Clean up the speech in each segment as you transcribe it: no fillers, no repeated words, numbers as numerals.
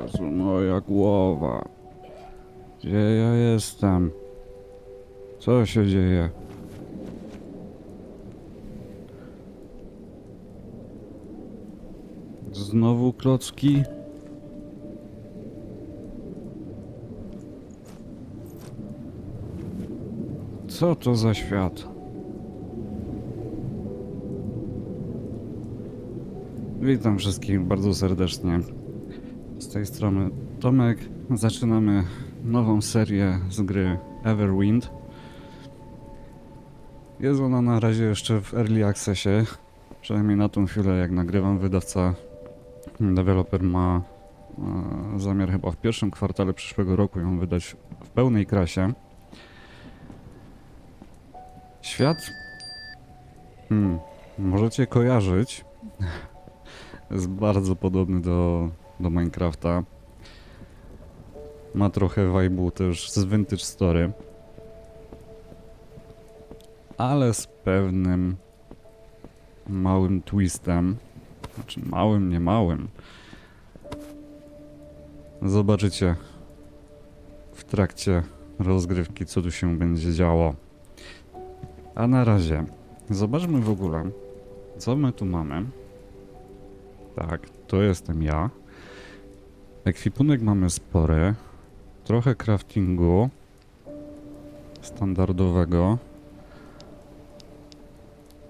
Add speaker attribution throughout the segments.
Speaker 1: Jezu, moja głowa. Gdzie ja jestem? Co się dzieje? Znowu klocki? Co to za świat? Witam wszystkich bardzo serdecznie. Z tej strony Tomek. Zaczynamy nową serię z gry Everwind. Jest ona na razie jeszcze w Early Accessie. Przynajmniej na tą chwilę, jak nagrywam, wydawca, deweloper ma zamiar chyba w pierwszym kwartale przyszłego roku ją wydać w pełnej krasie. Świat możecie kojarzyć. Jest bardzo podobny do Minecrafta. Ma trochę vibe'u też z Vintage Story. Ale z pewnym małym twistem. Znaczy małym, nie małym. Zobaczycie w trakcie rozgrywki, co tu się będzie działo. A na razie zobaczmy w ogóle, co my tu mamy. Tak, to jestem ja. Ekwipunek mamy spory. Trochę craftingu standardowego.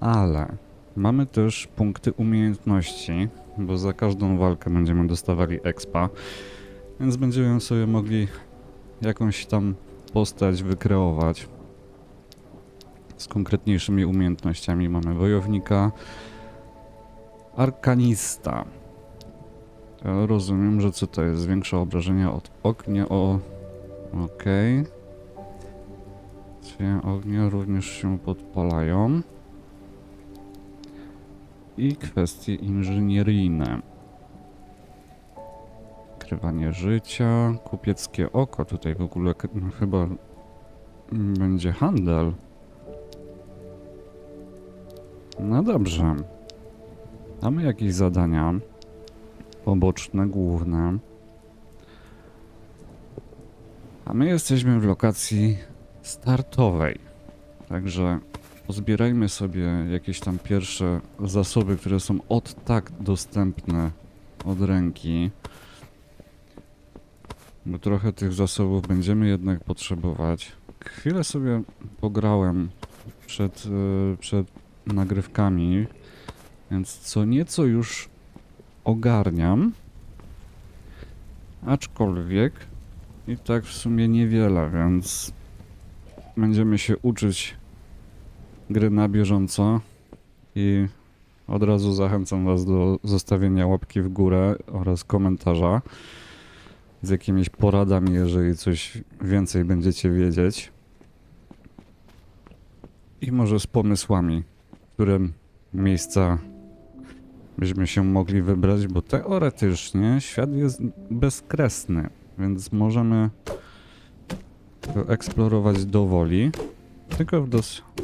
Speaker 1: Ale mamy też punkty umiejętności, bo za każdą walkę będziemy dostawali expa. Więc będziemy sobie mogli jakąś tam postać wykreować. Z konkretniejszymi umiejętnościami mamy wojownika, arkanista. Ja rozumiem, że co to jest? Zwiększa obrażenia od ognia okej. Czyli ognia również się podpalają. I kwestie inżynieryjne. Ukrywanie życia, kupieckie oko. Tutaj w ogóle chyba będzie handel. No dobrze. Mamy jakieś zadania poboczne, główne. A my jesteśmy w lokacji startowej. Także pozbierajmy sobie jakieś tam pierwsze zasoby, które są od tak dostępne od ręki. Bo trochę tych zasobów będziemy jednak potrzebować. Chwilę sobie pograłem przed nagrywkami, więc co nieco już ogarniam, aczkolwiek i tak w sumie niewiele, więc będziemy się uczyć gry na bieżąco i od razu zachęcam Was do zostawienia łapki w górę oraz komentarza z jakimiś poradami, jeżeli coś więcej będziecie wiedzieć i może z pomysłami, w którym miejsca byśmy się mogli wybrać, bo teoretycznie świat jest bezkresny, więc możemy go eksplorować do woli, tylko w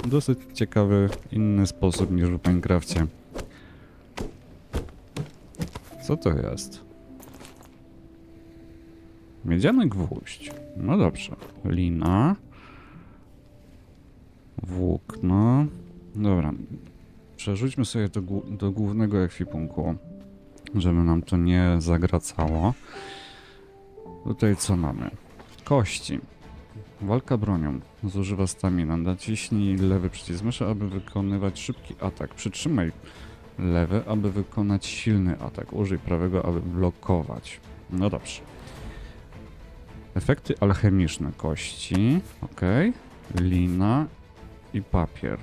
Speaker 1: dosyć ciekawy, inny sposób niż w Minecrafcie. Co to jest? Miedziany gwóźdź. No dobrze. Lina. Włókno. Dobra. Przerzućmy sobie do głównego ekwipunku, żeby nam to nie zagracało. Tutaj co mamy? Kości. Walka bronią. Zużywa stamina. Naciśnij lewy przycisk myszy, aby wykonywać szybki atak. Przytrzymaj lewy, aby wykonać silny atak. Użyj prawego, aby blokować. No dobrze. Efekty alchemiczne. Kości. Ok. Lina i papier.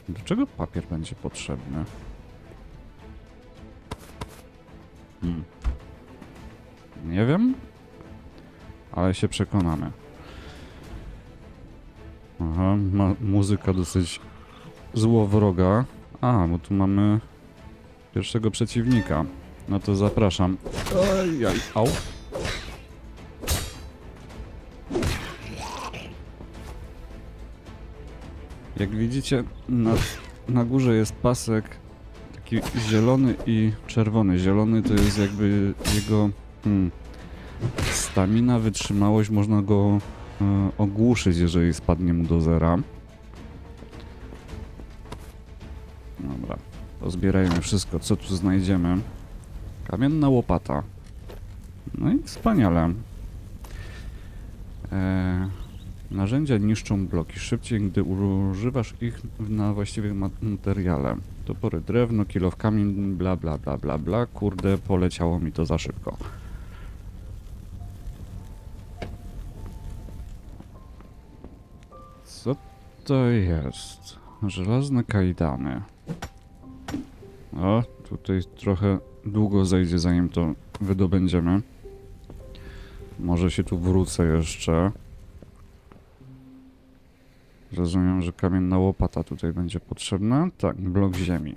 Speaker 1: Do czego papier będzie potrzebny? Nie wiem, ale się przekonamy. Aha, muzyka dosyć złowroga. A, bo tu mamy pierwszego przeciwnika. No to zapraszam. Ojej, au. Jak widzicie, na górze jest pasek taki zielony i czerwony. Zielony to jest jakby jego Stamina, wytrzymałość, można go ogłuszyć, jeżeli spadnie mu do zera. Dobra, pozbierajmy wszystko, co tu znajdziemy. Kamienna łopata. No i wspaniale. Narzędzia niszczą bloki szybciej, gdy używasz ich na właściwym materiale. Topory drewno, kilof kamień, bla bla bla bla bla. Kurde, poleciało mi to za szybko. Co to jest? Żelazne kajdany. O, tutaj trochę długo zejdzie, zanim to wydobędziemy. Może się tu wrócę jeszcze. Rozumiem, że kamienna łopata tutaj będzie potrzebna. Tak, blok ziemi.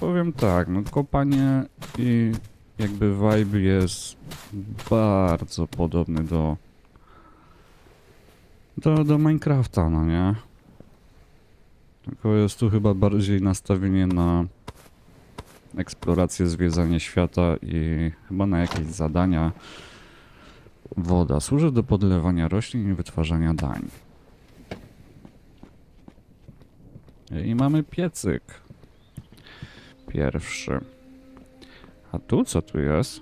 Speaker 1: Powiem tak, no kopanie i jakby vibe jest bardzo podobny do Minecrafta, no nie? Tylko jest tu chyba bardziej nastawienie na eksplorację, zwiedzanie świata i chyba na jakieś zadania. Woda służy do podlewania roślin i wytwarzania dań. I mamy piecyk. Pierwszy. A tu co tu jest?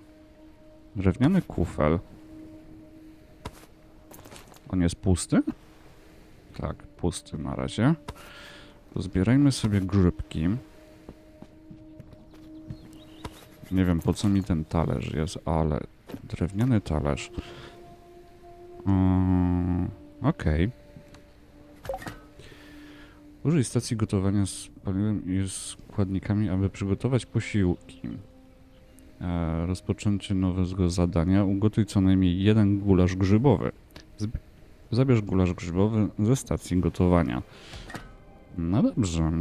Speaker 1: Drewniany kufel. On jest pusty? Tak, pusty na razie. To zbierajmy sobie grzybki. Nie wiem, po co mi ten talerz jest, ale drewniany talerz. Okej. Użyj stacji gotowania z paliwem i składnikami, aby przygotować posiłki. Rozpoczęcie nowego zadania. Ugotuj co najmniej jeden gulasz grzybowy. Zabierz gulasz grzybowy ze stacji gotowania. No dobrze.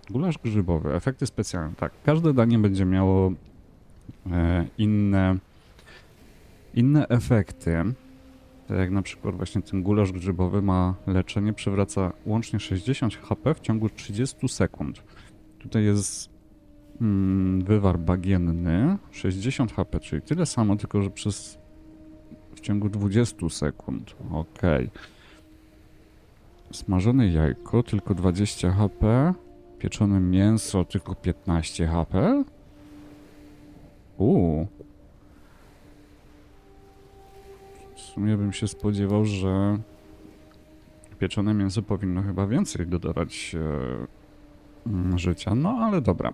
Speaker 1: Gulasz grzybowy. Efekty specjalne. Tak, każde danie będzie miało inne efekty. Tak jak na przykład właśnie ten gulasz grzybowy ma leczenie, przywraca łącznie 60 HP w ciągu 30 sekund. Tutaj jest wywar bagienny, 60 HP, czyli tyle samo, tylko że w ciągu 20 sekund. Okej. Smażone jajko, tylko 20 HP. Pieczone mięso, tylko 15 HP. W sumie bym się spodziewał, że pieczone mięso powinno chyba więcej dodawać życia, no ale dobra.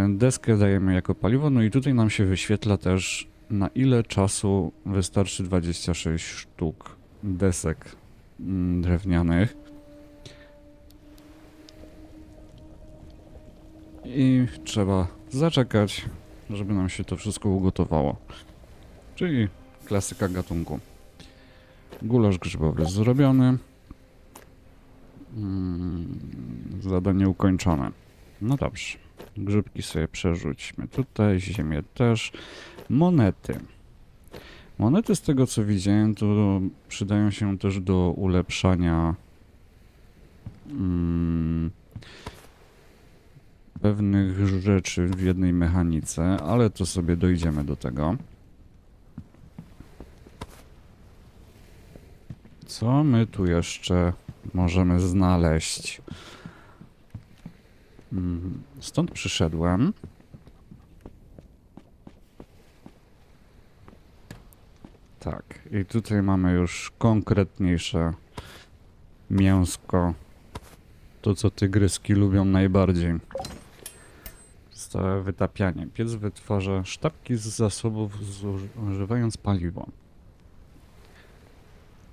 Speaker 1: Deskę dajemy jako paliwo, no i tutaj nam się wyświetla też, na ile czasu wystarczy 26 sztuk desek drewnianych. I trzeba zaczekać, żeby nam się to wszystko ugotowało. Czyli klasyka gatunku. Gulasz grzybowy zrobiony. Zadanie ukończone. No dobrze. Grzybki sobie przerzućmy tutaj, ziemię też. Monety. Monety, z tego co widziałem, to przydają się też do ulepszania pewnych rzeczy w jednej mechanice, ale to sobie dojdziemy do tego. Co my tu jeszcze możemy znaleźć? Stąd przyszedłem. Tak, i tutaj mamy już konkretniejsze mięsko. To, co tygryski lubią najbardziej. Stałe wytapianie. Piec wytwarza sztabki z zasobów, zużywając paliwo.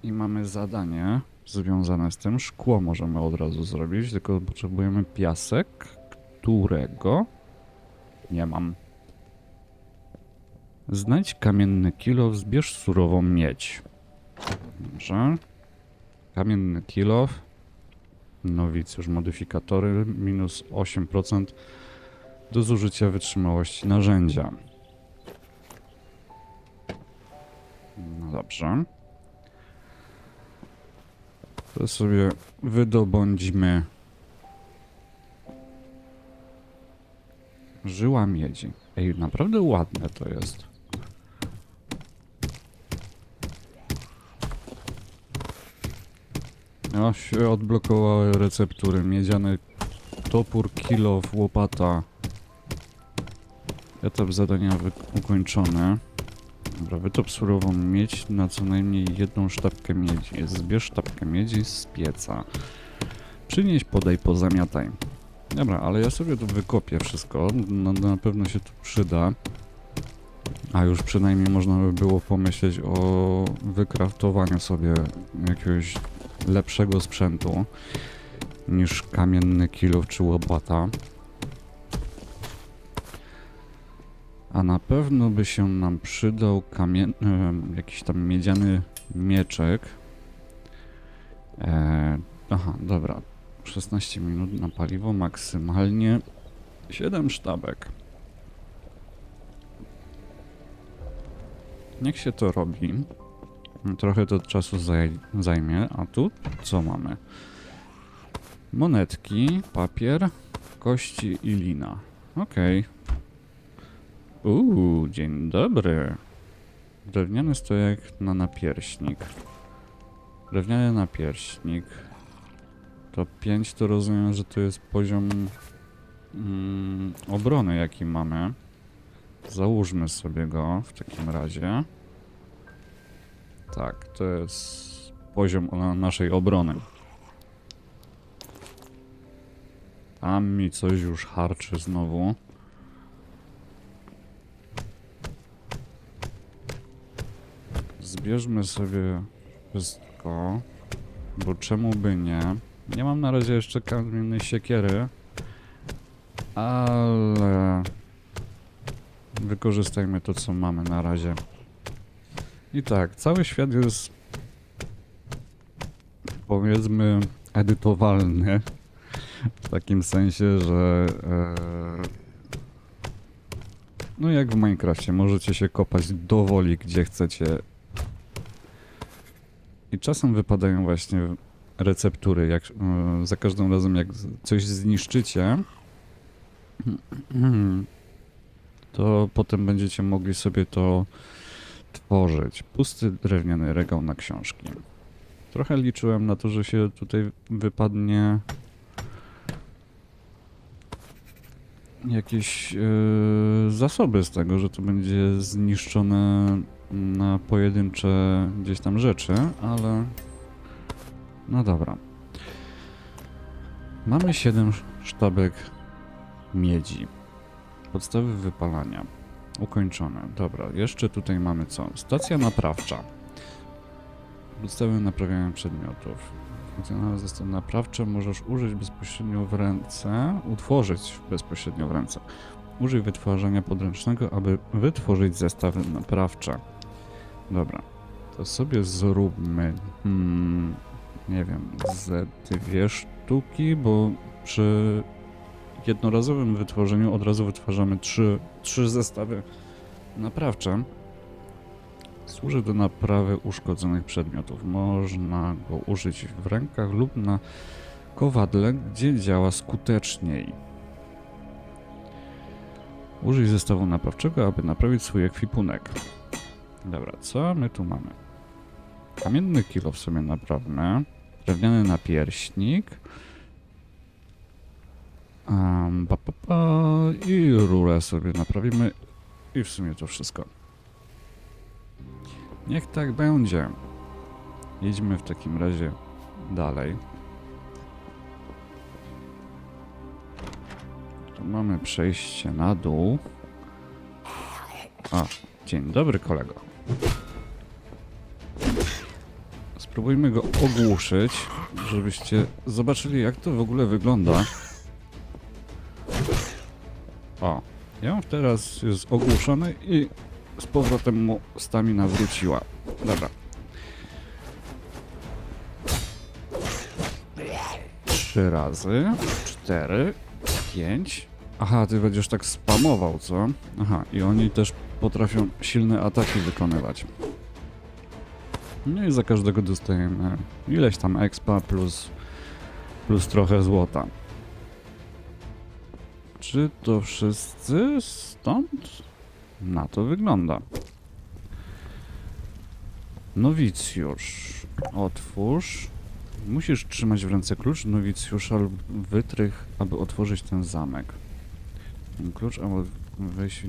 Speaker 1: I mamy zadanie związane z tym. Szkło możemy od razu zrobić, tylko potrzebujemy piasek, którego nie mam. Znajdź kamienny kilof, zbierz surową miedź. Dobrze. Kamienny kilof. Nowicjusz, modyfikatory, minus 8% do zużycia wytrzymałości narzędzia. No dobrze. To sobie wydobądźmy Żyła miedzi. Ej, naprawdę ładne to jest. No się odblokowały receptury. Miedziany topór, kilof, łopata. Etap zadania ukończony. Dobra, wytop surową miedź na co najmniej jedną sztabkę miedzi. Zbierz sztabkę miedzi z pieca. Przynieś, podaj, pozamiataj. Dobra, ale ja sobie tu wykopię wszystko. Na pewno się to przyda. A już przynajmniej można by było pomyśleć o wykraftowaniu sobie jakiegoś lepszego sprzętu niż kamienny kilów czy łopata. A na pewno by się nam przydał jakiś tam miedziany mieczek. Aha, dobra. 16 minut na paliwo, maksymalnie 7 sztabek. Niech się to robi. Trochę to czasu zajmie. A tu co mamy? Monetki, papier, kości i lina. Okej. Dzień dobry. Drewniany stojak na napierśnik. Drewniany napierśnik. To 5 to rozumiem, że to jest poziom obrony, jaki mamy. Załóżmy sobie go w takim razie. Tak, to jest poziom naszej obrony. Tam mi coś już harczy znowu. Zbierzmy sobie wszystko, bo czemu by nie? Nie mam na razie jeszcze kamiennej siekiery, ale wykorzystajmy to, co mamy na razie. I tak, cały świat jest, powiedzmy, edytowalny. W takim sensie, że no jak w Minecrafcie, możecie się kopać dowoli gdzie chcecie. I czasem wypadają właśnie receptury, jak za każdym razem jak coś zniszczycie, to potem będziecie mogli sobie to tworzyć. Pusty drewniany regał na książki. Trochę liczyłem na to, że się tutaj wypadnie jakieś zasoby z tego, że to będzie zniszczone na pojedyncze gdzieś tam rzeczy, ale no dobra. Mamy 7 sztabek miedzi. Podstawy wypalania. Ukończone. Dobra, jeszcze tutaj mamy co? Stacja naprawcza. Podstawy naprawiania przedmiotów. Funkcjonalne zestawy naprawcze możesz użyć bezpośrednio w ręce, utworzyć bezpośrednio w ręce. Użyj wytwarzania podręcznego, aby wytworzyć zestawy naprawcze. Dobra, to sobie zróbmy, nie wiem, ze 2 sztuki, bo przy jednorazowym wytworzeniu od razu wytwarzamy 3 zestawy naprawcze. Służy do naprawy uszkodzonych przedmiotów. Można go użyć w rękach lub na kowadle, gdzie działa skuteczniej. Użyj zestawu naprawczego, aby naprawić swój ekwipunek. Dobra, co my tu mamy? Kamienny kilo w sobie naprawmy. Drewniany napierśnik. I rurę sobie naprawimy. I w sumie to wszystko. Niech tak będzie. Jedźmy w takim razie dalej. Tu mamy przejście na dół. A, dzień dobry, kolego. Spróbujmy go ogłuszyć, żebyście zobaczyli, jak to w ogóle wygląda. O, ja teraz jest ogłuszony i z powrotem mu stamina wróciła. Dobra. 3 razy, 4, 5. Aha, ty będziesz tak spamował, co? Aha, i oni też potrafią silne ataki wykonywać. No i za każdego dostajemy ileś tam expa plus trochę złota. Czy to wszyscy stąd? Na to wygląda. Nowicjusz. Otwórz. Musisz trzymać w ręce klucz nowicjusza lub wytrych, aby otworzyć ten zamek. Ten klucz, aby wejść w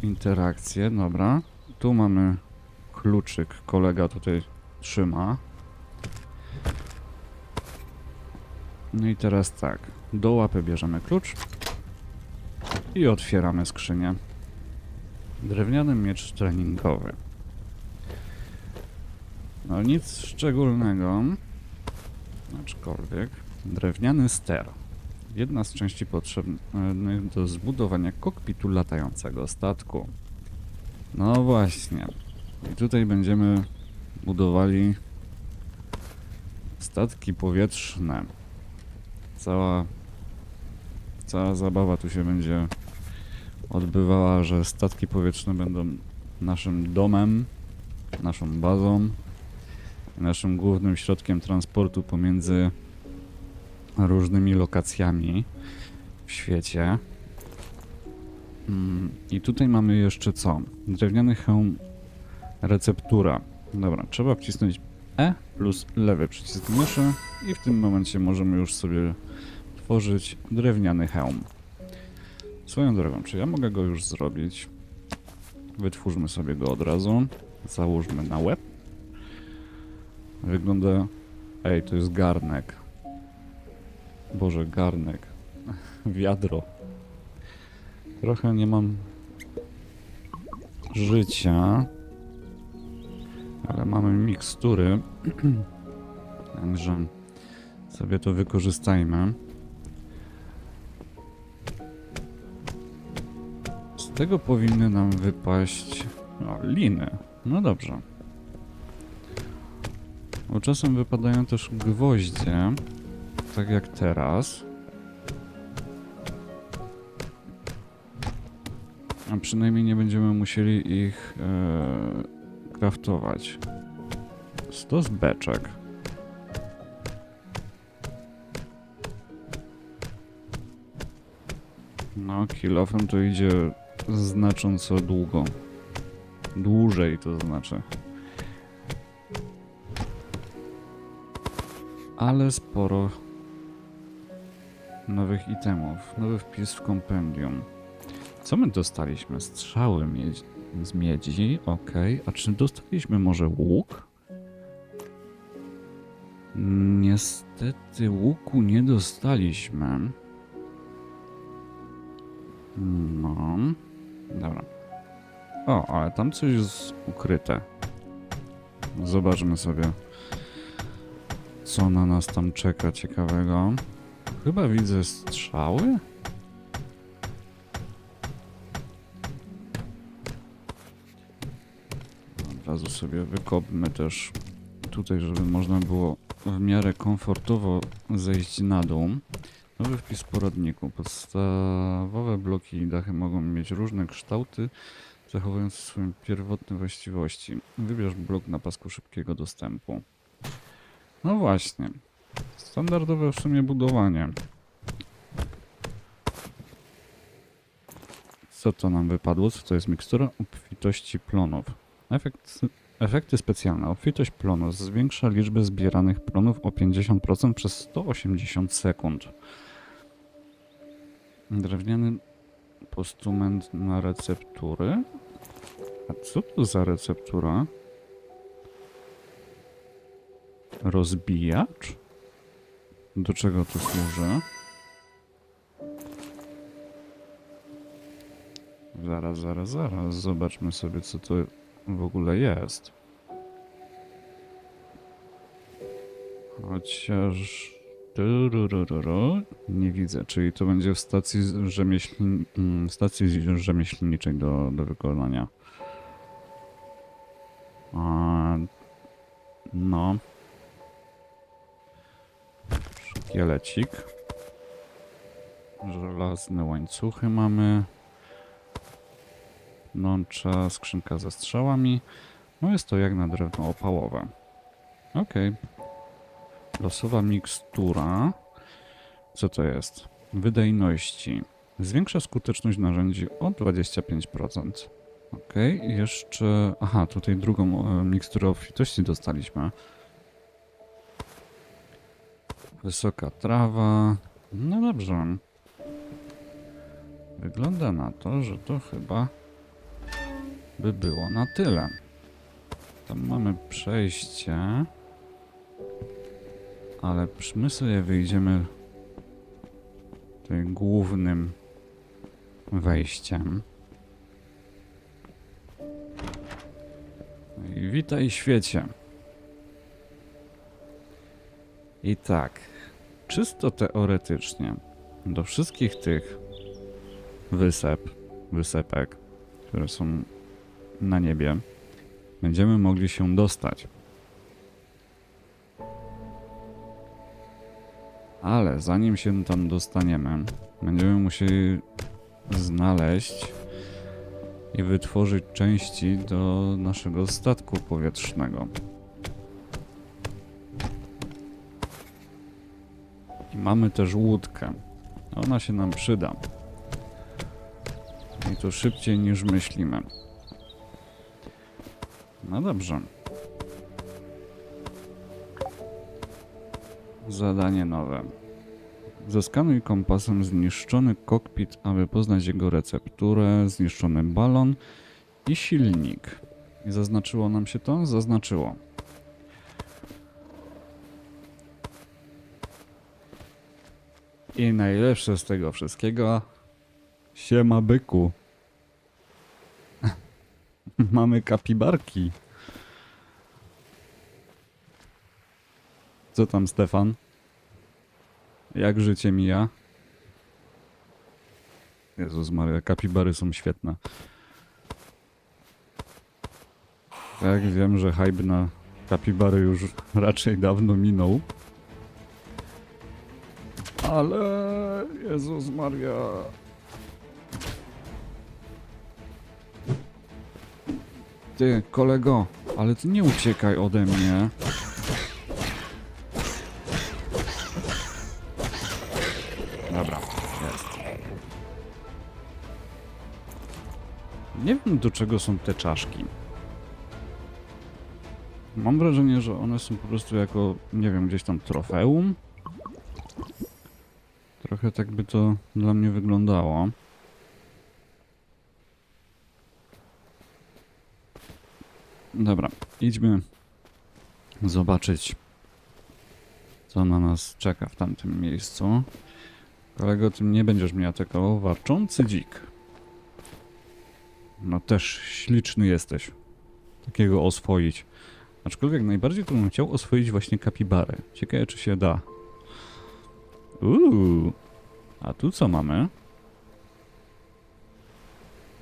Speaker 1: interakcję. Dobra. Tu mamy kluczyk. Kolega tutaj trzyma. No i teraz tak. Do łapy bierzemy klucz. I otwieramy skrzynię. Drewniany miecz treningowy. No nic szczególnego. Aczkolwiek drewniany ster. Jedna z części potrzebnych do zbudowania kokpitu latającego statku. No właśnie. I tutaj będziemy budowali statki powietrzne. Cała zabawa tu się będzie odbywała, że statki powietrzne będą naszym domem, naszą bazą, naszym głównym środkiem transportu pomiędzy różnymi lokacjami w świecie. I tutaj mamy jeszcze co? Drewniany hełm receptura. Dobra, trzeba wcisnąć E plus lewy przycisk myszy i w tym momencie możemy już sobie tworzyć drewniany hełm. Swoją drogą, czy ja mogę go już zrobić? Wytwórzmy sobie go od razu. Załóżmy na łeb. Wygląda... Ej, to jest garnek. Boże, garnek. Wiadro. Trochę nie mam życia. Ale mamy mikstury. Także sobie to wykorzystajmy. Z tego powinny nam wypaść... O, liny. No dobrze. Bo czasem wypadają też gwoździe. Tak jak teraz. A przynajmniej nie będziemy musieli ich craftować. Stos beczek. No, kilofem to idzie znacząco długo. Dłużej to znaczy. Ale sporo nowych itemów. Nowy wpis w kompendium. Co my dostaliśmy? Strzały z miedzi. Ok. A czy dostaliśmy może łuk? Niestety łuku nie dostaliśmy. No. Dobra. O, ale tam coś jest ukryte. Zobaczmy sobie, co na nas tam czeka ciekawego. Chyba widzę strzały? Od razu sobie wykopmy też tutaj, żeby można było w miarę komfortowo zejść na dół. Nowy wpis w poradniku. Podstawowe bloki i dachy mogą mieć różne kształty, zachowując swoje pierwotne właściwości. Wybierz blok na pasku szybkiego dostępu. No właśnie. Standardowe w sumie budowanie. Co to nam wypadło? Co to jest? Mikstura obfitości plonów. Efekty specjalne. Obfitość plonu zwiększa liczbę zbieranych plonów o 50% przez 180 sekund. Drewniany postument na receptury. A co to za receptura? Rozbijacz? Do czego to służy? Zaraz. Zobaczmy sobie, co to w ogóle jest. Chociaż... Nie widzę, czyli to będzie w stacji rzemieślniczej do wykonania. No. Szkielecik. Żelazne łańcuchy mamy. Nącza, skrzynka ze strzałami. No jest to jak na drewno opałowe. Okej. Losowa mikstura. Co to jest? Wydajności. Zwiększa skuteczność narzędzi o 25%. Ok, i jeszcze... Aha, tutaj drugą miksturę obfitości dostaliśmy. Wysoka trawa. No dobrze. Wygląda na to, że to chyba by było na tyle. Tam mamy przejście. Ale my sobie wyjdziemy tutaj głównym wejściem. I witaj świecie. I tak, czysto teoretycznie do wszystkich tych wysepek, które są na niebie, będziemy mogli się dostać. Ale zanim się tam dostaniemy, będziemy musieli znaleźć i wytworzyć części do naszego statku powietrznego. I mamy też łódkę. Ona się nam przyda. I to szybciej niż myślimy. No dobrze. Zadanie nowe. Zeskanuj kompasem zniszczony kokpit, aby poznać jego recepturę, zniszczony balon i silnik. I zaznaczyło nam się to? Zaznaczyło. I najlepsze z tego wszystkiego... Siema byku. Mamy kapibarki. Co tam, Stefan? Jak życie mija? Jezus Maria, kapibary są świetne. Tak, wiem, że hype na kapibary już raczej dawno minął. Ale... Jezus Maria... Ty, kolego, ale ty nie uciekaj ode mnie. Dobra, jest. Nie wiem, do czego są te czaszki. Mam wrażenie, że one są po prostu jako, nie wiem, gdzieś tam trofeum. Trochę tak by to dla mnie wyglądało. Dobra, idźmy zobaczyć, co na nas czeka w tamtym miejscu. Kolego, ty nie będziesz mnie atakował, warczący dzik. No też śliczny jesteś. Takiego oswoić. Aczkolwiek najbardziej to bym chciał oswoić właśnie kapibarę. Ciekawe, czy się da. A tu co mamy?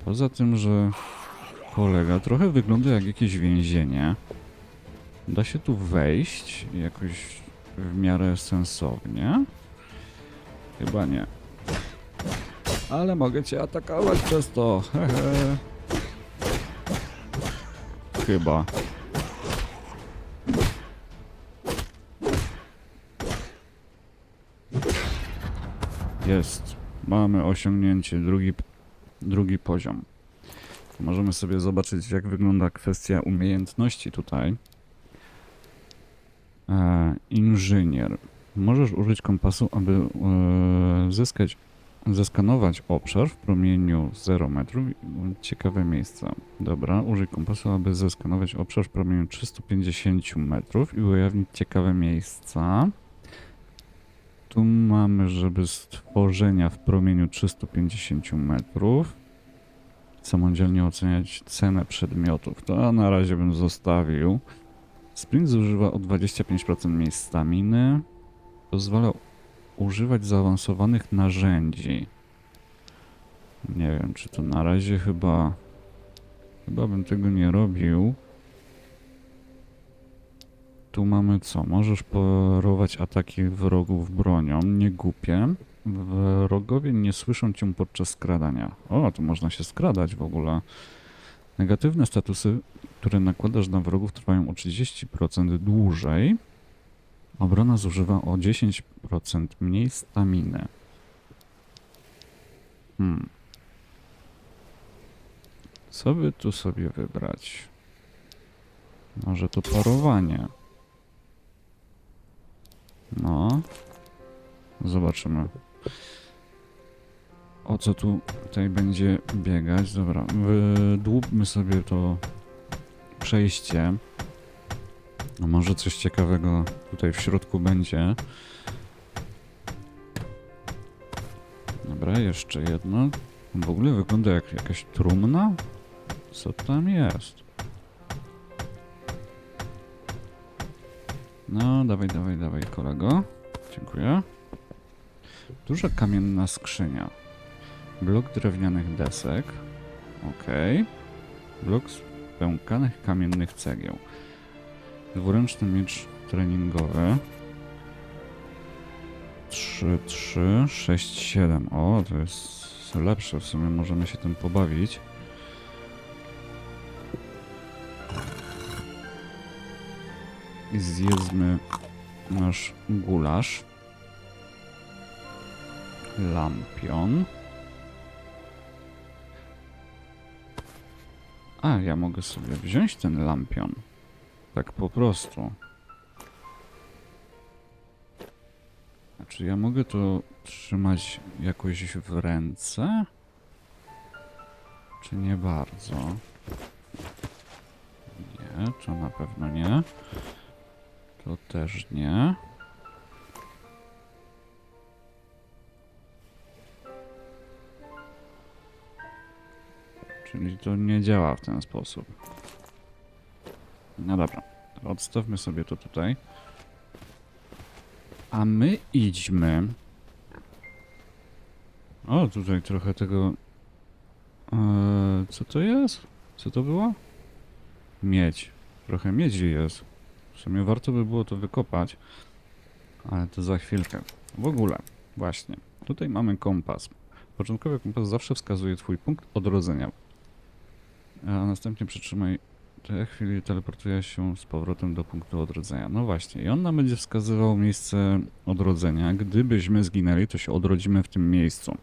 Speaker 1: Poza tym, że kolega trochę wygląda jak jakieś więzienie. Da się tu wejść jakoś w miarę sensownie? Chyba nie. Ale mogę cię atakować przez to. Hehe. Chyba. Jest. Mamy osiągnięcie drugi poziom. Możemy sobie zobaczyć, jak wygląda kwestia umiejętności tutaj. Inżynier. Możesz użyć kompasu, aby zeskanować obszar w promieniu 0 metrów. Ciekawe miejsca. Dobra, użyj kompasu, aby zeskanować obszar w promieniu 350 metrów i ujawnić ciekawe miejsca. Tu mamy, żeby stworzenia w promieniu 350 metrów. Samodzielnie oceniać cenę przedmiotów. To na razie bym zostawił. Sprint zużywa o 25% mniej staminy. Pozwala używać zaawansowanych narzędzi. Nie wiem, czy to na razie chyba bym tego nie robił. Tu mamy co? Możesz parować ataki wrogów bronią. Nie głupie. Wrogowie nie słyszą cię podczas skradania. O, tu można się skradać w ogóle. Negatywne statusy, które nakładasz na wrogów, trwają o 30% dłużej. Obrona zużywa o 10% mniej staminy. Co by tu sobie wybrać? Może to parowanie. No. Zobaczymy. O co tutaj będzie biegać? Dobra, wydłubmy sobie to przejście. No może coś ciekawego tutaj w środku będzie. Dobra, jeszcze jedno. W ogóle wygląda jak jakaś trumna? Co tam jest? No, dawaj, dawaj, dawaj, kolego. Dziękuję. Duża kamienna skrzynia. Blok drewnianych desek. Okej. Blok z pękanych kamiennych cegieł. Dwuręczny miecz treningowy. 3, 3, 6, 7. O, to jest lepsze. W sumie możemy się tym pobawić. I zjedzmy nasz gulasz. Lampion. A, ja mogę sobie wziąć ten lampion. Tak po prostu. Znaczy ja mogę to trzymać jakoś w ręce? Czy nie bardzo? Nie, to na pewno nie. To też nie. Czyli to nie działa w ten sposób. No dobra, odstawmy sobie to tutaj. A my idźmy. O, tutaj trochę tego... co to jest? Co to było? Miedź. Trochę miedzi jest. W sumie warto by było to wykopać. Ale to za chwilkę. W ogóle, właśnie. Tutaj mamy kompas. Początkowy kompas zawsze wskazuje twój punkt odrodzenia. A następnie przytrzymaj te chwili, teleportuje się z powrotem do punktu odrodzenia. No właśnie, i on nam będzie wskazywał miejsce odrodzenia. Gdybyśmy zginęli, to się odrodzimy w tym miejscu.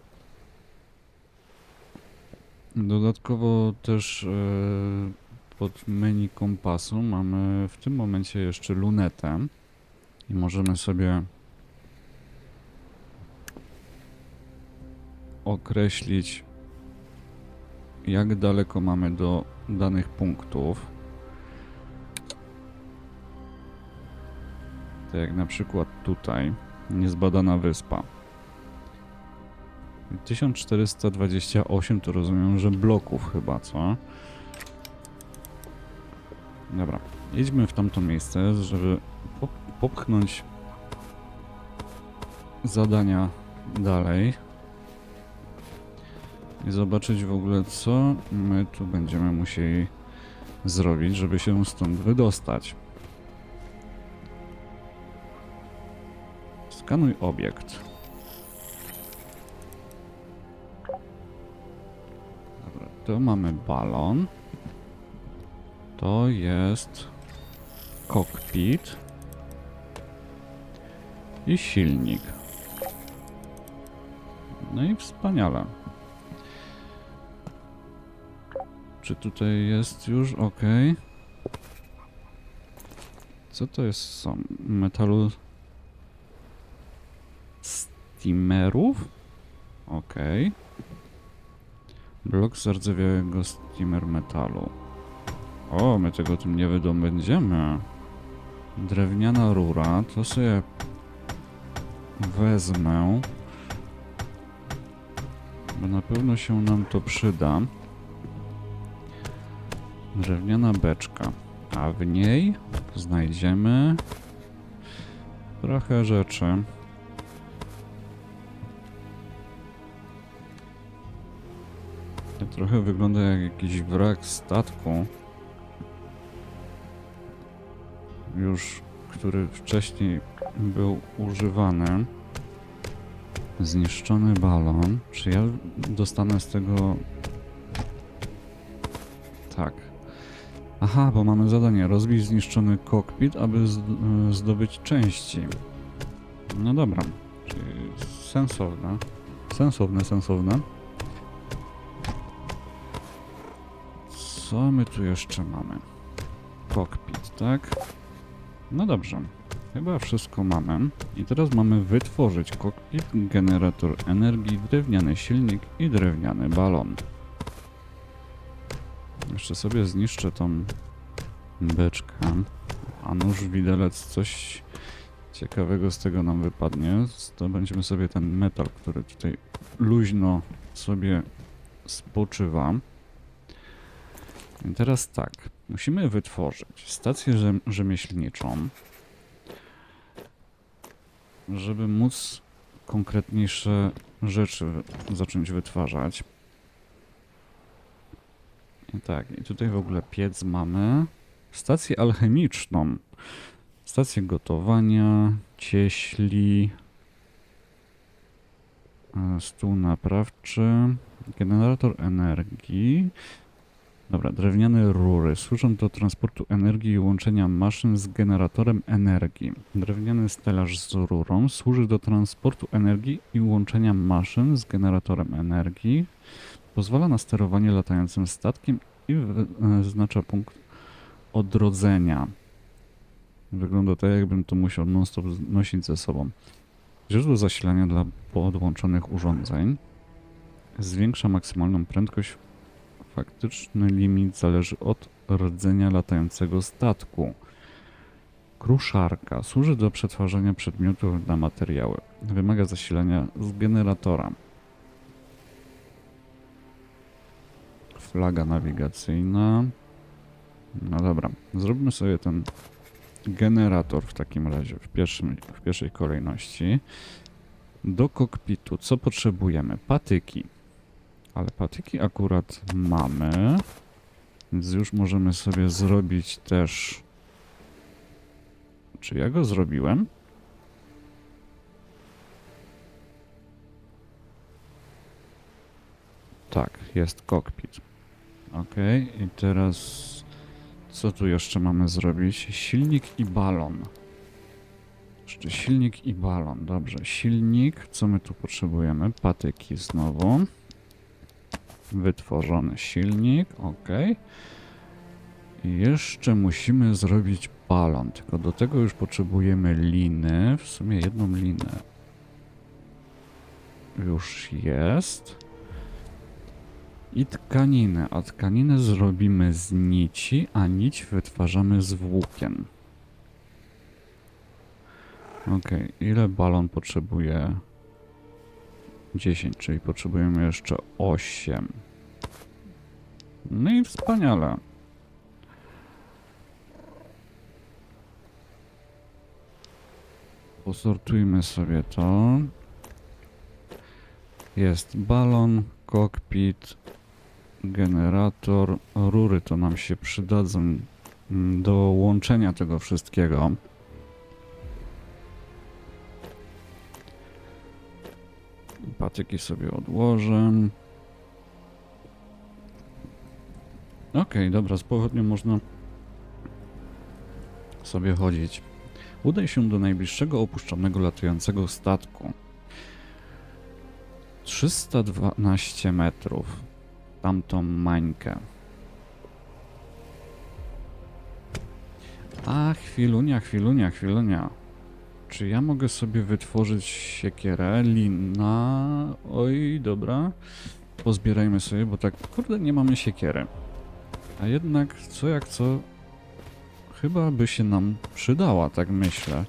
Speaker 1: Dodatkowo też pod menu kompasu mamy w tym momencie jeszcze lunetę. I możemy sobie określić, jak daleko mamy do danych punktów. Tak jak na przykład tutaj, niezbadana wyspa. 1428 to rozumiem, że bloków chyba, co? Dobra, jedźmy w tamto miejsce, żeby popchnąć zadania dalej. I zobaczyć w ogóle, co my tu będziemy musieli zrobić, żeby się stąd wydostać. Skanuj obiekt. Dobra, to mamy balon. To jest kokpit i silnik. No i wspaniale. Czy tutaj jest już ok? Co to jest? Są metalu steamerów? Ok. Blok zardzewiałego steamer metalu. O, my tego tym nie wydobędziemy. Drewniana rura, to sobie wezmę. Bo na pewno się nam to przyda. Drewniana beczka. A w niej znajdziemy trochę rzeczy. To trochę wygląda jak jakiś wrak statku. Już, który wcześniej był używany. Zniszczony balon. Czy ja dostanę z tego... Tak. Aha, bo mamy zadanie. Rozbić zniszczony kokpit, aby zdobyć części. No dobra. Czyli sensowne. Sensowne. Co my tu jeszcze mamy? Kokpit, tak? No dobrze. Chyba wszystko mamy. I teraz mamy wytworzyć kokpit, generator energii, drewniany silnik i drewniany balon. Jeszcze sobie zniszczę tą beczkę. A nóż widelec, coś ciekawego z tego nam wypadnie. Zdobędziemy sobie ten metal, który tutaj luźno sobie spoczywa. I teraz tak, musimy wytworzyć stację rzemieślniczą, żeby móc konkretniejsze rzeczy zacząć wytwarzać. I tak, i tutaj w ogóle piec mamy. Stację alchemiczną. Stację gotowania, cieśli, stół naprawczy, generator energii. Dobra, drewniane rury służą do transportu energii i łączenia maszyn z generatorem energii. Drewniany stelaż z rurą służy do transportu energii i łączenia maszyn z generatorem energii. Pozwala na sterowanie latającym statkiem i wyznacza punkt odrodzenia. Wygląda tak, jakbym to musiał non-stop nosić ze sobą. Źródło zasilania dla podłączonych urządzeń. Zwiększa maksymalną prędkość. Faktyczny limit zależy od rdzenia latającego statku. Kruszarka. Służy do przetwarzania przedmiotów na materiały. Wymaga zasilania z generatora. Flaga nawigacyjna. No dobra, zróbmy sobie ten generator w takim razie w pierwszej kolejności. Do kokpitu co potrzebujemy? Patyki. Ale patyki akurat mamy, więc już możemy sobie zrobić też... Czy ja go zrobiłem? Tak, jest kokpit. Ok, i teraz co tu jeszcze mamy zrobić? Silnik i balon. Jeszcze silnik i balon. Dobrze, silnik. Co my tu potrzebujemy? Patyki znowu. Wytworzony silnik. Ok. I jeszcze musimy zrobić balon. Tylko do tego już potrzebujemy liny. W sumie jedną linę już jest. I tkaninę, a tkaninę zrobimy z nici, a nić wytwarzamy z włókien. Ok, ile balon potrzebuje? 10, czyli potrzebujemy jeszcze 8. No i wspaniale. Posortujmy sobie to. Jest balon, kokpit, generator, rury to nam się przydadzą do łączenia tego wszystkiego. Patyki sobie odłożę. Ok, dobra, z pochodnią można sobie chodzić. Udaj się do najbliższego opuszczonego latającego statku. 312 metrów. Tamtą mańkę. A, chwilunia, chwilunia, chwilunia. Czy ja mogę sobie wytworzyć siekierę, lina? Oj, dobra. Pozbierajmy sobie, bo tak, kurde, nie mamy siekiery. A jednak, co jak co, chyba by się nam przydała, tak myślę.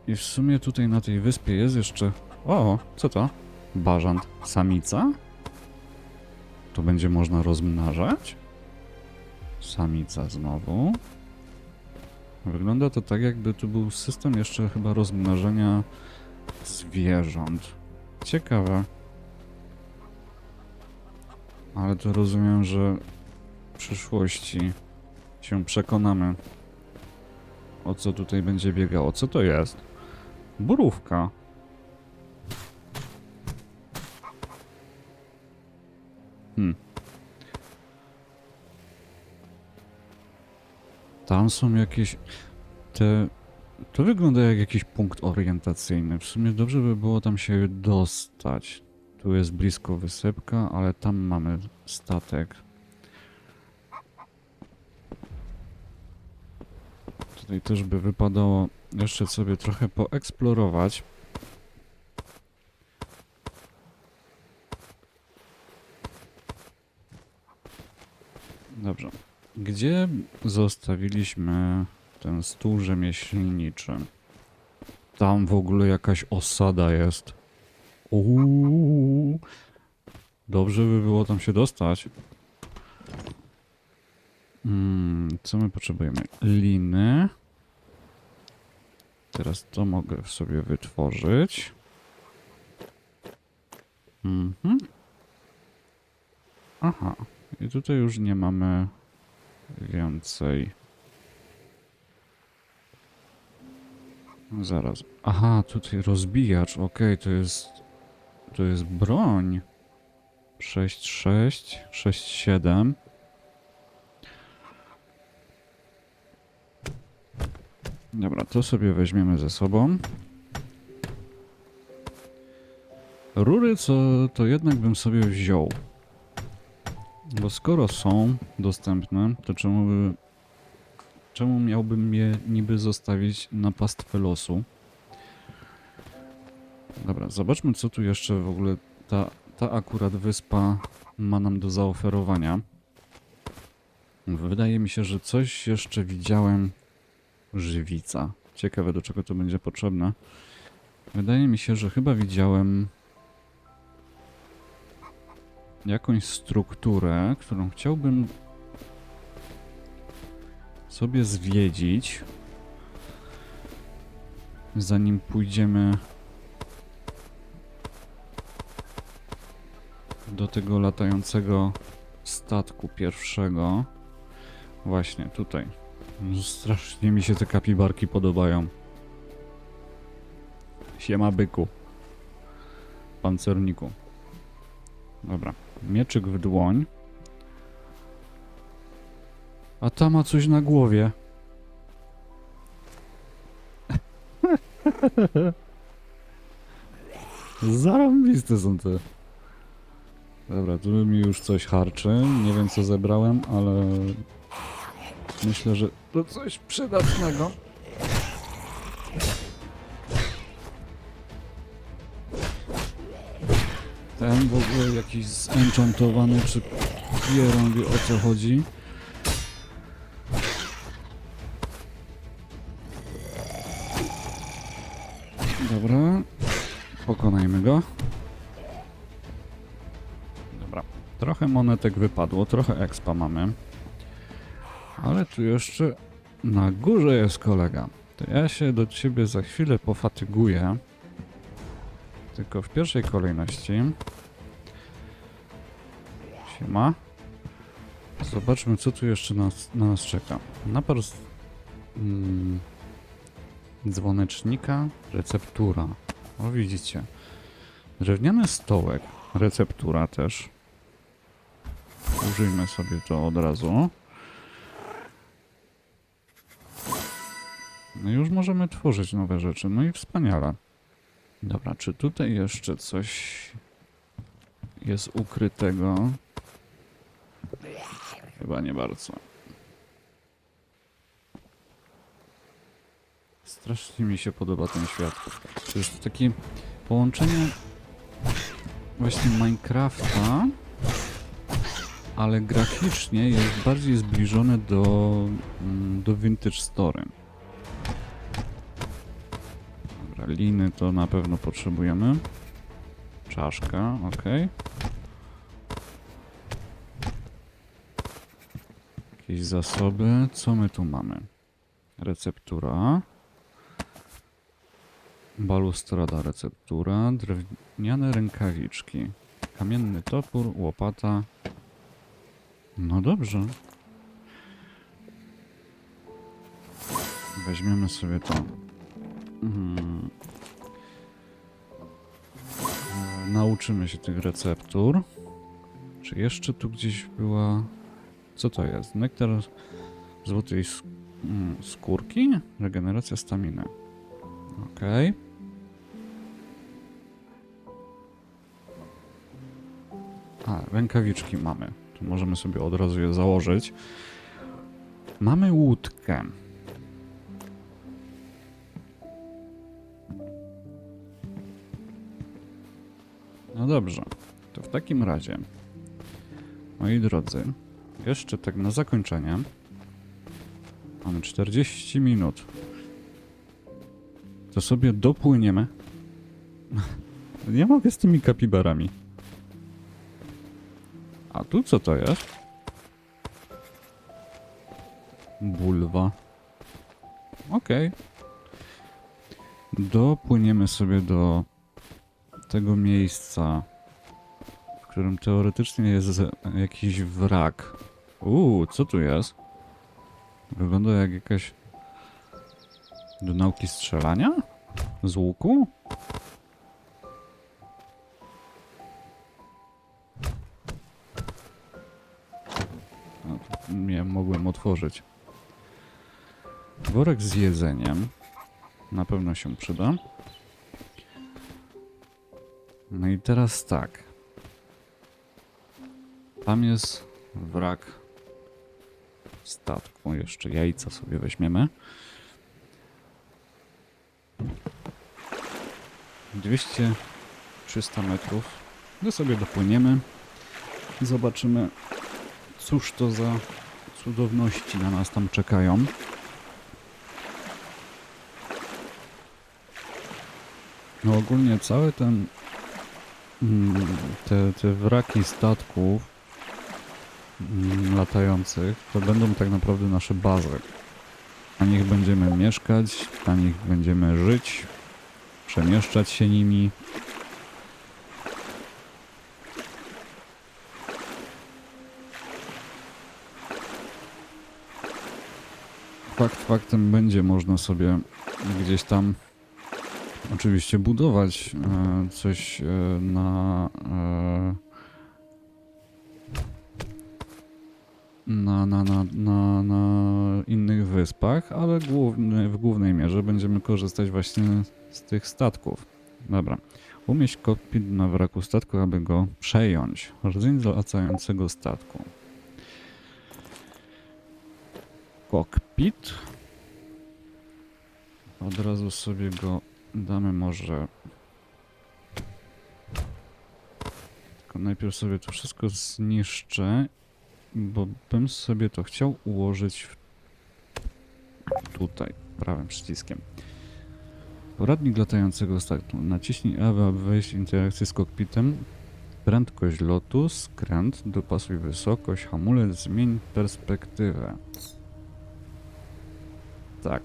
Speaker 1: I w sumie tutaj na tej wyspie jest jeszcze... O, co to? Bażant. Samica? To będzie można rozmnażać? Samica znowu. Wygląda to tak, jakby tu był system jeszcze chyba rozmnażania zwierząt. Ciekawe. Ale to rozumiem, że w przyszłości się przekonamy, o co tutaj będzie biegało. Co to jest? Borówka. Tam są jakieś... To wygląda jak jakiś punkt orientacyjny. W sumie dobrze by było tam się dostać. Tu jest blisko wysypka, ale tam mamy statek. Tutaj też by wypadało jeszcze sobie trochę poeksplorować. Dobrze. Gdzie zostawiliśmy ten stół rzemieślniczy? Tam w ogóle jakaś osada jest. Uuu. Dobrze by było tam się dostać. Co my potrzebujemy? Liny. Teraz to mogę sobie wytworzyć. Aha. I tutaj już nie mamy więcej. Zaraz. Aha, tutaj rozbijacz. Okej, to jest broń. 6-6, 6-7. Dobra, to sobie weźmiemy ze sobą. Rury to jednak bym sobie wziął. Bo skoro są dostępne, to czemu miałbym je niby zostawić na pastwę losu? Dobra, zobaczmy co tu jeszcze w ogóle ta akurat wyspa ma nam do zaoferowania. Wydaje mi się, że coś jeszcze widziałem. Żywica. Ciekawe do czego to będzie potrzebne. Wydaje mi się, że chyba widziałem jakąś strukturę, którą chciałbym sobie zwiedzić, zanim pójdziemy do tego latającego statku pierwszego. Właśnie tutaj. Strasznie mi się te kapibarki podobają. Siema byku. Pancerniku. Dobra. Mieczyk w dłoń. A ta ma coś na głowie. Zarąbiste są te. Dobra, tu mi już coś harczy. Nie wiem co zebrałem, ale myślę, że to coś przydatnego. Ten w ogóle jakiś zenchantowany, czy pieron wie o co chodzi. Dobra, pokonajmy go. Dobra, trochę monetek wypadło, trochę expa mamy. Ale tu jeszcze na górze jest kolega. To ja się do ciebie za chwilę pofatyguję. Tylko w pierwszej kolejności. Siema. Zobaczmy co tu jeszcze na nas czeka. Napar dzwonecznika, receptura. O widzicie. Drewniany stołek, receptura też. Użyjmy sobie to od razu. No i już możemy tworzyć nowe rzeczy. No i wspaniale. Dobra, czy tutaj jeszcze coś jest ukrytego? Chyba nie bardzo. Strasznie mi się podoba ten świat. To jest takie połączenie właśnie Minecrafta, ale graficznie jest bardziej zbliżone do Vintage Story. Dobra, liny to na pewno potrzebujemy. Czaszka, ok. Jakieś zasoby. Co my tu mamy? Receptura. Balustrada, receptura. Drewniane rękawiczki. Kamienny topór, łopata. No dobrze. Weźmiemy sobie to. Nauczymy się tych receptur. Czy jeszcze tu gdzieś była... Co to jest? Nektar złotej skórki? Regeneracja staminy. Okej. A, rękawiczki mamy. Tu możemy sobie od razu je założyć. Mamy łódkę. No dobrze. To w takim razie, moi drodzy, jeszcze tak na zakończenie. Mamy 40 minut. To sobie dopłyniemy. Nie mogę z tymi kapibarami. A tu co to jest? Bulwa. Okej. Dopłyniemy sobie do tego miejsca, w którym teoretycznie jest jakiś wrak. Co tu jest? Wygląda jak jakaś... Do nauki strzelania? Z łuku? No, nie mogłem otworzyć. Worek z jedzeniem. Na pewno się przyda. No i teraz tak. Tam jest wrak statku. Jeszcze jajca sobie weźmiemy. 200-300 metrów. My sobie dopłyniemy i zobaczymy, cóż to za cudowności na nas tam czekają. No ogólnie cały ten te wraki statków latających to będą tak naprawdę nasze bazy. Na nich będziemy mieszkać, na nich będziemy żyć, przemieszczać się nimi. Fakt faktem będzie można sobie gdzieś tam oczywiście budować coś na innych wyspach, ale w głównej mierze będziemy korzystać właśnie z tych statków. Dobra. Umieść kokpit na wraku statku, aby go przejąć. Rdzeń latającego statku. Kokpit. Od razu sobie go damy może... Tylko najpierw sobie to wszystko zniszczę, bo bym sobie to chciał ułożyć tutaj, prawym przyciskiem. Poradnik latającego statku. Naciśnij aby wejść w interakcję z kokpitem. Prędkość lotu, skręt, dopasuj wysokość, hamulec, zmień perspektywę. Tak.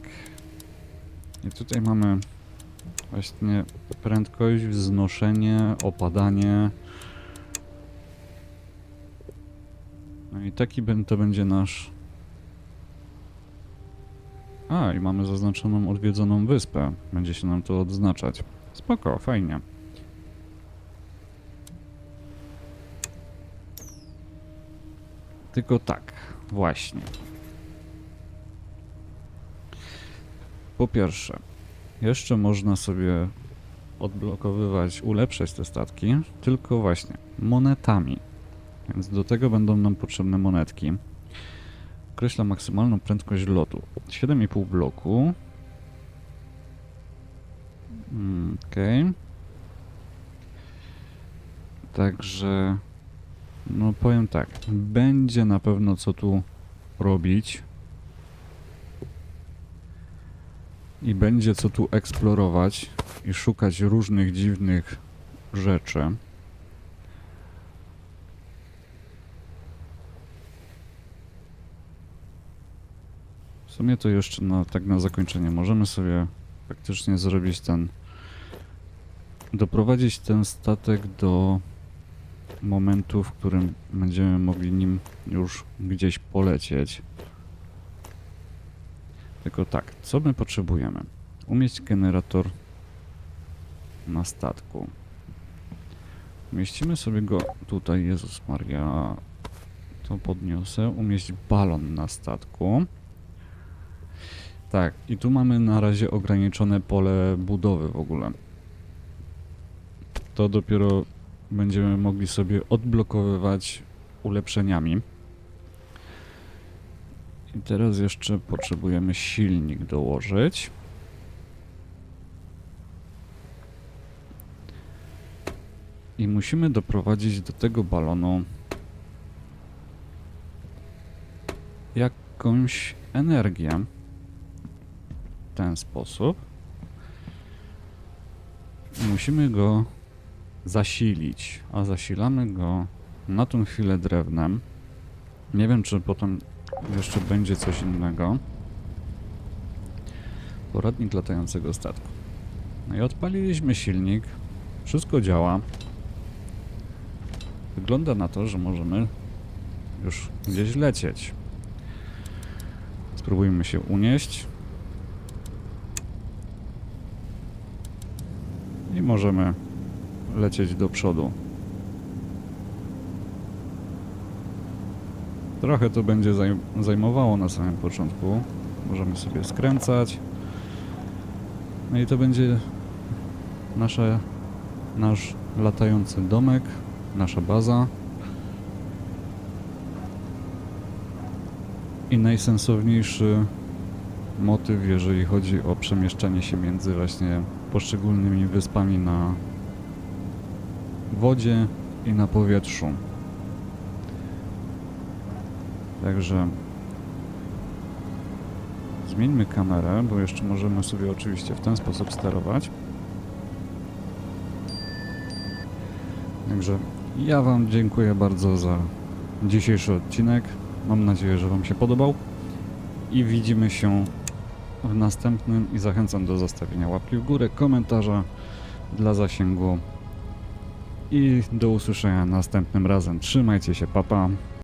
Speaker 1: I tutaj mamy właśnie prędkość, wznoszenie, opadanie. No i taki to będzie nasz... A, i mamy zaznaczoną odwiedzoną wyspę. Będzie się nam to odznaczać. Spoko, fajnie. Tylko tak, właśnie. Po pierwsze, jeszcze można sobie odblokowywać, ulepszać te statki, tylko właśnie monetami. Więc do tego będą nam potrzebne monetki. Określa maksymalną prędkość lotu. 7,5 bloku. Okej. Także... No powiem tak. Będzie na pewno co tu robić. I będzie co tu eksplorować. I szukać różnych dziwnych rzeczy. W sumie to jeszcze tak na zakończenie możemy sobie faktycznie zrobić doprowadzić ten statek do momentu, w którym będziemy mogli nim już gdzieś polecieć. Tylko tak, co my potrzebujemy? Umieść generator na statku. Umieścimy sobie go tutaj, Jezus Maria, to podniosę. Umieść balon na statku. Tak, i tu mamy na razie ograniczone pole budowy w ogóle. To dopiero będziemy mogli sobie odblokowywać ulepszeniami. I teraz jeszcze potrzebujemy silnik dołożyć. I musimy doprowadzić do tego balonu jakąś energię w ten sposób. Musimy go zasilić, a zasilamy go na tą chwilę drewnem. Nie wiem, czy potem jeszcze będzie coś innego. Poradnik latającego statku. No i odpaliliśmy silnik. Wszystko działa. Wygląda na to, że możemy już gdzieś lecieć. Spróbujmy się unieść. I możemy lecieć do przodu. Trochę to będzie zajmowało na samym początku. Możemy sobie skręcać. No i to będzie nasz latający domek, nasza baza. I najsensowniejszy motyw, jeżeli chodzi o przemieszczanie się między właśnie poszczególnymi wyspami na wodzie i na powietrzu. Także zmieńmy kamerę, bo jeszcze możemy sobie oczywiście w ten sposób sterować. Także ja Wam dziękuję bardzo za dzisiejszy odcinek. Mam nadzieję, że Wam się podobał i widzimy się w następnym i zachęcam do zostawienia łapki w górę, komentarza dla zasięgu i do usłyszenia następnym razem. Trzymajcie się, pa pa.